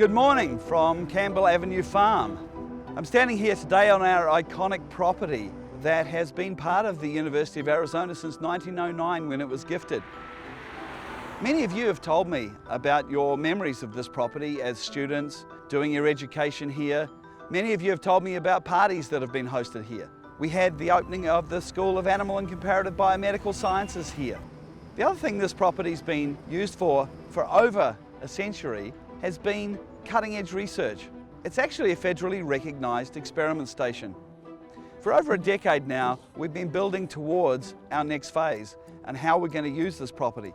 Good morning from Campbell Avenue Farm. I'm standing here today on our iconic property that has been part of the University of Arizona since 1909 when it was gifted. Many of you have told me about your memories of this property as students doing your education here. Many of you have told me about parties that have been hosted here. We had the opening of the School of Animal and Comparative Biomedical Sciences here. The other thing this property's been used for over a century has been cutting-edge research. It's actually a federally recognised experiment station. For over a decade now, we've been building towards our next phase and how we're going to use this property.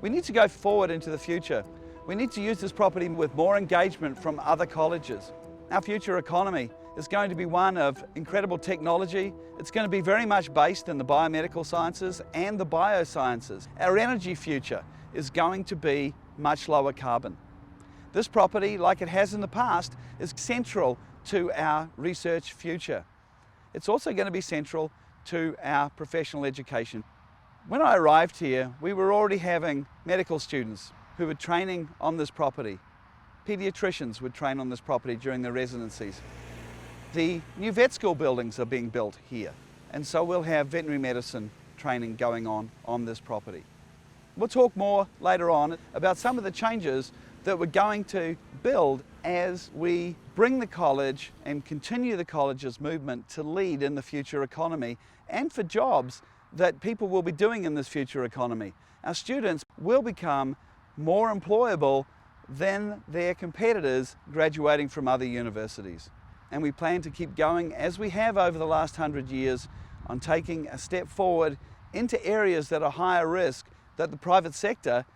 We need to go forward into the future. We need to use this property with more engagement from other colleges. Our future economy is going to be one of incredible technology. It's going to be very much based in the biomedical sciences and the biosciences. Our energy future is going to be much lower carbon. This property, like it has in the past, is central to our research future. It's also going to be central to our professional education. When I arrived here, we were already having medical students who were training on this property. Pediatricians would train on this property during their residencies. The new vet school buildings are being built here, and so we'll have veterinary medicine training going on this property. We'll talk more later on about some of the changes that we're going to build as we bring the college and continue the college's movement to lead in the future economy and for jobs that people will be doing in this future economy. Our students will become more employable than their competitors graduating from other universities. And we plan to keep going as we have over the last 100 years on taking a step forward into areas that are higher risk that the private sector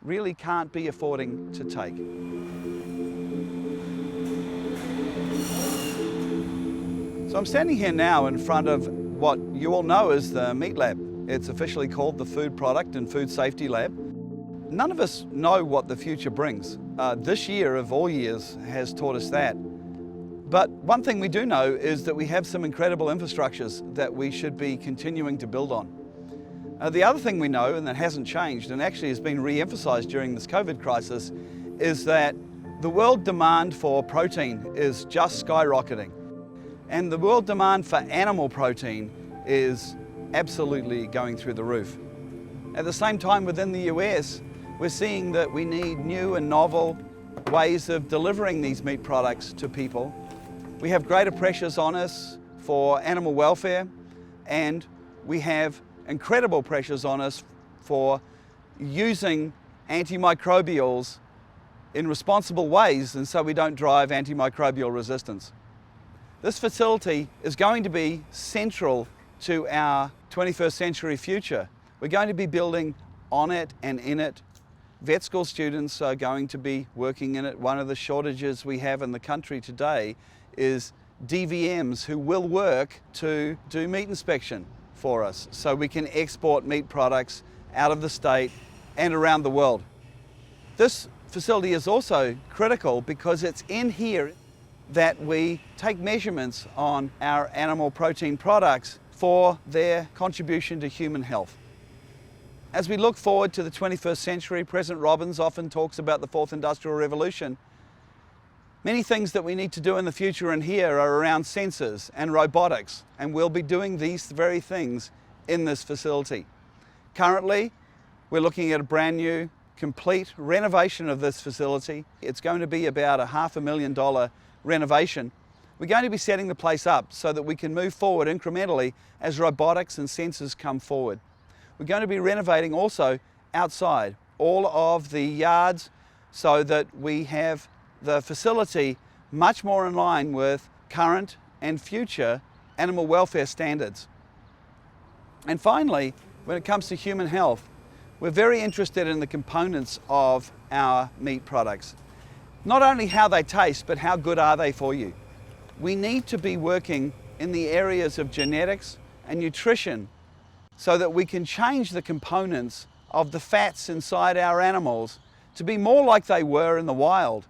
really can't be affording to take. So I'm standing here now in front of what you all know as the Meat Lab. It's officially called the Food Product and Food Safety Lab. None of us know what the future brings. This year of all years has taught us that. But one thing we do know is that we have some incredible infrastructures that we should be continuing to build on. The other thing we know, and that hasn't changed and actually has been re-emphasized during this COVID crisis, is that the world demand for protein is just skyrocketing. And the world demand for animal protein is absolutely going through the roof. At the same time, within the US, we're seeing that we need new and novel ways of delivering these meat products to people. We have greater pressures on us for animal welfare, and we have incredible pressures on us for using antimicrobials in responsible ways, and so we don't drive antimicrobial resistance. This facility is going to be central to our 21st century future. We're going to be building on it and in it. Vet school students are going to be working in it. One of the shortages we have in the country today is DVMs who will work to do meat inspection for us so we can export meat products out of the state and around the world. This facility is also critical because it's in here that we take measurements on our animal protein products for their contribution to human health. As we look forward to the 21st century, President Robbins often talks about the fourth industrial revolution. Many things that we need to do in the future and here are around sensors and robotics, and we'll be doing these very things in this facility. Currently, we're looking at a brand new, complete renovation of this facility. It's going to be about a $500,000 renovation. We're going to be setting the place up so that we can move forward incrementally as robotics and sensors come forward. We're going to be renovating also outside all of the yards so that we have the facility much more in line with current and future animal welfare standards. And finally, when it comes to human health, we're very interested in the components of our meat products. Not only how they taste, but how good are they for you. We need to be working in the areas of genetics and nutrition so that we can change the components of the fats inside our animals to be more like they were in the wild.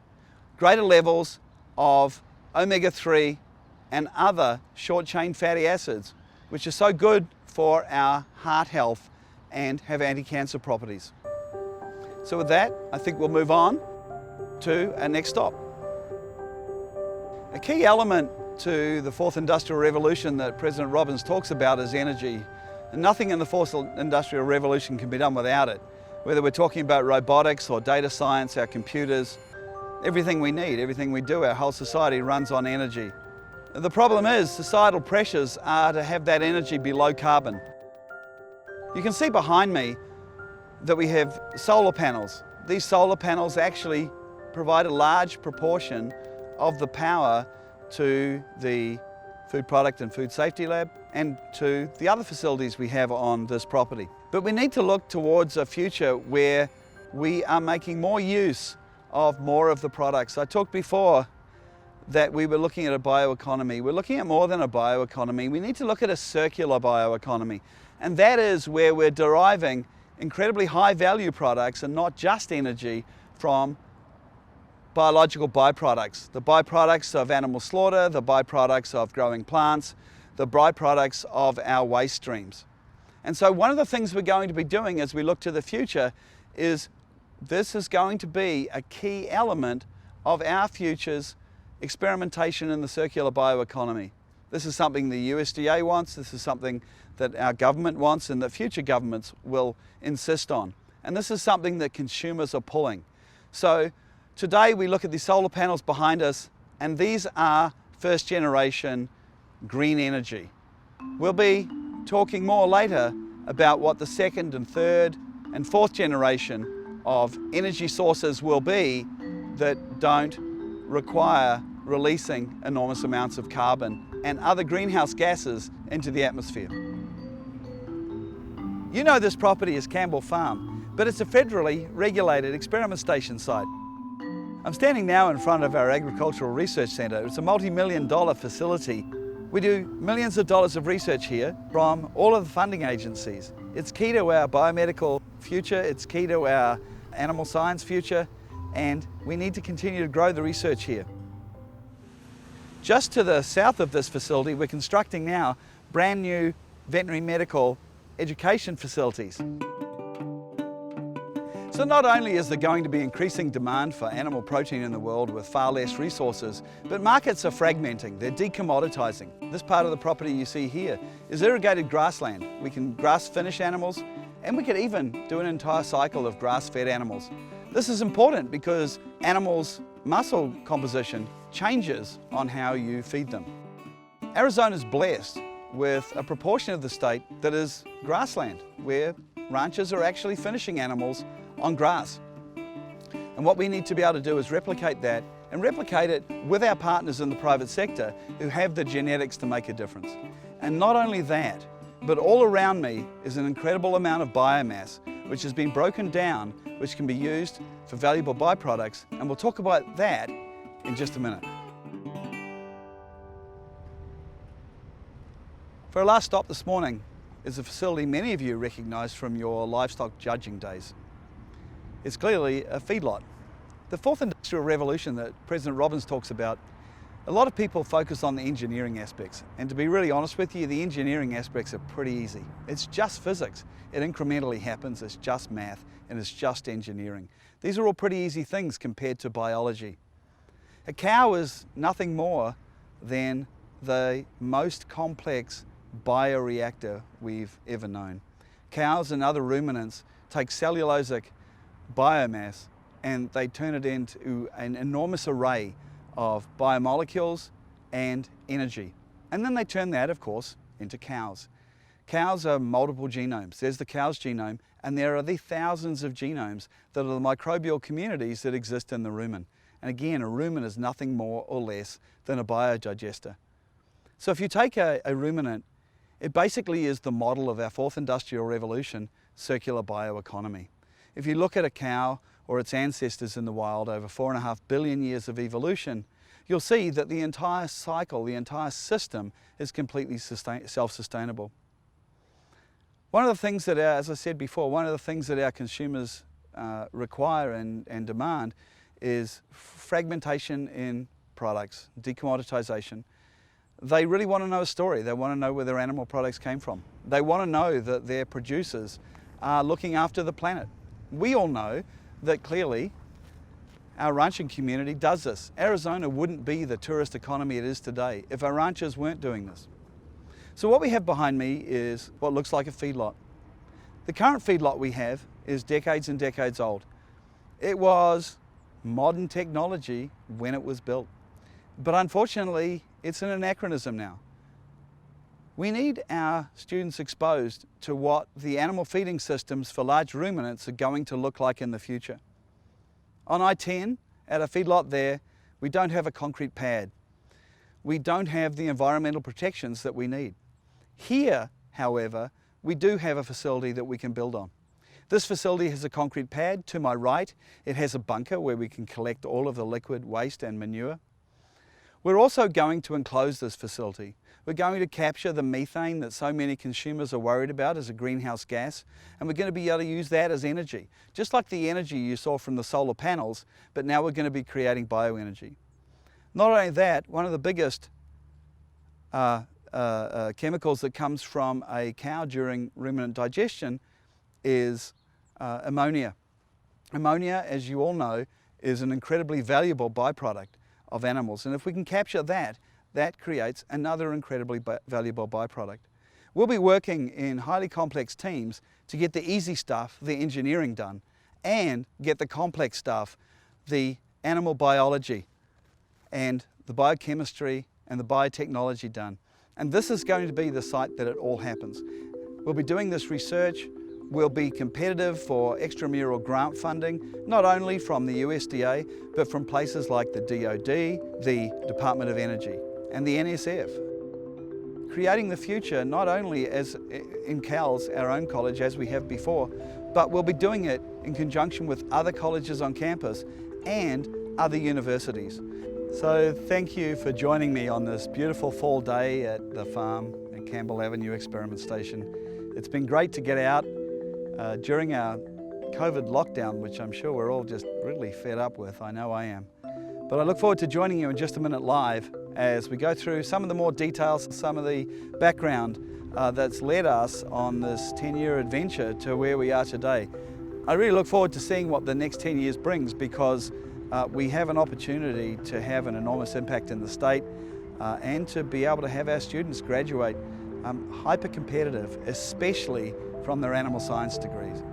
Greater levels of omega-3 and other short-chain fatty acids, which are so good for our heart health and have anti-cancer properties. So with that, I think we'll move on to our next stop. A key element to the fourth industrial revolution that President Robbins talks about is energy. And nothing in the fourth industrial revolution can be done without it. Whether we're talking about robotics or data science, our computers, everything we need, everything we do, our whole society runs on energy. The problem is societal pressures are to have that energy be low carbon. You can see behind me that we have solar panels. These solar panels actually provide a large proportion of the power to the Food Product and Food Safety Lab and to the other facilities we have on this property. But we need to look towards a future where we are making more use of more of the products. I talked before that we were looking at a bioeconomy. We're looking at more than a bioeconomy. We need to look at a circular bioeconomy. And that is where we're deriving incredibly high value products and not just energy from biological byproducts. The byproducts of animal slaughter, the byproducts of growing plants, the byproducts of our waste streams. And so one of the things we're going to be doing as we look to the future is this is going to be a key element of our future's experimentation in the circular bioeconomy. This is something the USDA wants, this is something that our government wants and that future governments will insist on. And this is something that consumers are pulling. So today we look at the solar panels behind us, and these are first generation green energy. We'll be talking more later about what the second and third and fourth generation of energy sources will be that don't require releasing enormous amounts of carbon and other greenhouse gases into the atmosphere. You know this property is Campbell Farm, but it's a federally regulated experiment station site. I'm standing now in front of our Agricultural Research Centre. It's a multi-million-dollar facility. We do millions of dollars of research here from all of the funding agencies. It's key to our biomedical future, it's key to our animal science future, and we need to continue to grow the research here. Just to the south of this facility, we're constructing now brand new veterinary medical education facilities. So not only is there going to be increasing demand for animal protein in the world with far less resources, but markets are fragmenting, they're decommoditizing. This part of the property you see here is irrigated grassland. We can grass finish animals, and we could even do an entire cycle of grass-fed animals. This is important because animals' muscle composition changes on how you feed them. Arizona's blessed with a proportion of the state that is grassland, where ranchers are actually finishing animals on grass. And what we need to be able to do is replicate that, and replicate it with our partners in the private sector who have the genetics to make a difference. And not only that, but all around me is an incredible amount of biomass which has been broken down, which can be used for valuable byproducts, and we'll talk about that in just a minute. For our last stop this morning is a facility many of you recognise from your livestock judging days. It's clearly a feedlot. The fourth industrial revolution that President Robbins talks about, a lot of people focus on the engineering aspects. And to be really honest with you, the engineering aspects are pretty easy. It's just physics. It incrementally happens, it's just math, and it's just engineering. These are all pretty easy things compared to biology. A cow is nothing more than the most complex bioreactor we've ever known. Cows and other ruminants take cellulosic biomass and they turn it into an enormous array of biomolecules and energy. And then they turn that, of course, into cows. Cows are multiple genomes. There's the cow's genome, and there are the thousands of genomes that are the microbial communities that exist in the rumen. And again, a rumen is nothing more or less than a biodigester. So if you take a ruminant, it basically is the model of our fourth industrial revolution, circular bioeconomy. If you look at a cow or its ancestors in the wild over 4.5 billion years of evolution, you'll see that the entire cycle, the entire system is completely self-sustainable. One of the things that, as I said before, one of the things that our consumers require and demand is fragmentation in products, decommoditization. They really want to know a story. They want to know where their animal products came from. They want to know that their producers are looking after the planet. We all know that clearly our ranching community does this. Arizona wouldn't be the tourist economy it is today if our ranchers weren't doing this. So what we have behind me is what looks like a feedlot. The current feedlot we have is decades and decades old. It was modern technology when it was built, but unfortunately it's an anachronism now. We need our students exposed to what the animal feeding systems for large ruminants are going to look like in the future. On I-10, at a feedlot there, we don't have a concrete pad. We don't have the environmental protections that we need. Here, however, we do have a facility that we can build on. This facility has a concrete pad. To my right, it has a bunker where we can collect all of the liquid waste and manure. We're also going to enclose this facility. We're going to capture the methane that so many consumers are worried about as a greenhouse gas, and we're going to be able to use that as energy, just like the energy you saw from the solar panels, but now we're going to be creating bioenergy. Not only that, one of the biggest chemicals that comes from a cow during ruminant digestion is ammonia. Ammonia, as you all know, is an incredibly valuable byproduct of animals, and if we can capture that, that creates another incredibly valuable byproduct. We'll be working in highly complex teams to get the easy stuff, the engineering done, and get the complex stuff, the animal biology and the biochemistry and the biotechnology done. And this is going to be the site that it all happens. We'll be doing this research. We'll be competitive for extramural grant funding, not only from the USDA, but from places like the DoD, the Department of Energy, and the NSF. Creating the future not only as in CALS, our own college, as we have before, but we'll be doing it in conjunction with other colleges on campus and other universities. So thank you for joining me on this beautiful fall day at the farm at Campbell Avenue Experiment Station. It's been great to get out during our COVID lockdown, which I'm sure we're all just really fed up with. I know I am. But I look forward to joining you in just a minute live as we go through some of the more details, some of the background that's led us on this 10-year adventure to where we are today. I really look forward to seeing what the next 10 years brings, because we have an opportunity to have an enormous impact in the state and to be able to have our students graduate hyper competitive, especially from their animal science degrees.